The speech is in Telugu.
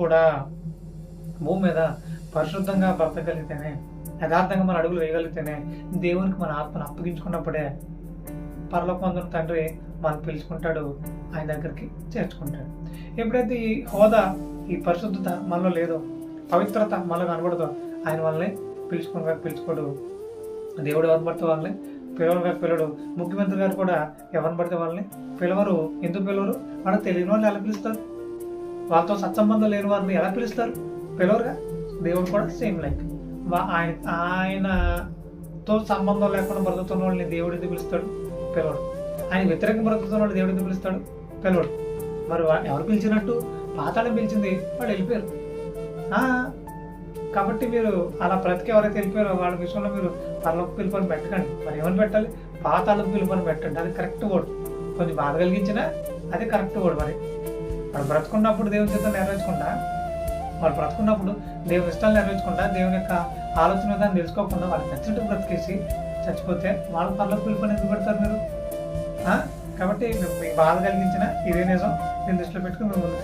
కూడా భూమి మీద పరిశుద్ధంగా బ్రతకగలిగితేనే, యథార్థంగా మన అడుగులు వేయగలిగితేనే, దేవునికి మన ఆత్మను అప్పగించుకున్నప్పుడే పరలోకమందున తండ్రి మనం పిలుచుకుంటాడు, ఆయన దగ్గరికి చేర్చుకుంటాడు. ఎప్పుడైతే ఈ హోదా, ఈ పరిశుద్ధత మనలో లేదో, పవిత్రత మనలో కనబడదో, ఆయన వాళ్ళని పిలుచుకోడు. దేవుడు ఎవరిని పడితే వాళ్ళని పిలవడు. ముఖ్యమంత్రి గారు కూడా ఎవరిని పడితే వాళ్ళని పిలవరు. ఎందుకు పిలవరు? వాళ్ళకి తెలియని వాళ్ళని ఎలా పిలుస్తారు? వాళ్ళతో సత్సంబంధం లేని వారిని ఎలా పిలుస్తారు? పిలవరుగా. దేవుడు కూడా సేమ్ లైక్ ఆయనతో సంబంధం లేకుండా బ్రతుకుతున్న వాళ్ళని దేవుడు ఎందుకు పిలుస్తాడు? పిలవడు. ఆయన వ్యతిరేకంగా బ్రతుకుతున్న వాళ్ళు దేవుడు ఎందుకు పిలుస్తాడు? పిలవడు. మరి ఎవరు పిలిచినట్టు? పాతాళం పిలిచింది, వాళ్ళు వెళ్ళిపోయారు. కాబట్టి మీరు అలా బ్రతికి ఎవరైతే వెళ్ళిపోయారో వాళ్ళ విషయంలో మీరు పరలోక పిలుపుని పెట్టకండి. మరి ఏమని పెట్టాలి? పాతాళం పిలుపుని పెట్టండి. అది కరెక్ట్ వర్డ్. కొంచెం బాధ కలిగించినా అది కరెక్ట్ వర్డ్. మరి వాళ్ళు బ్రతుకున్నప్పుడు దేవుని చిత్తం నెరవేర్చకుండా, వాళ్ళు బ్రతుకున్నప్పుడు దేవుని ఇష్టాలు నెరవేర్చకుండా, దేవుని యొక్క ఆలోచన విధానం తెలుసుకోకుండా వాళ్ళకి నచ్చినట్టు బ్రతికేసి చచ్చిపోతే వాళ్ళ పరలోక పిలుపుని ఎందుకు పెడతారు మీరు? కాబట్టి మీకు బాధ కలిగించినా ఇదే నిజం దీన్ని దృష్టిలో పెట్టుకుని మేము ముందుకు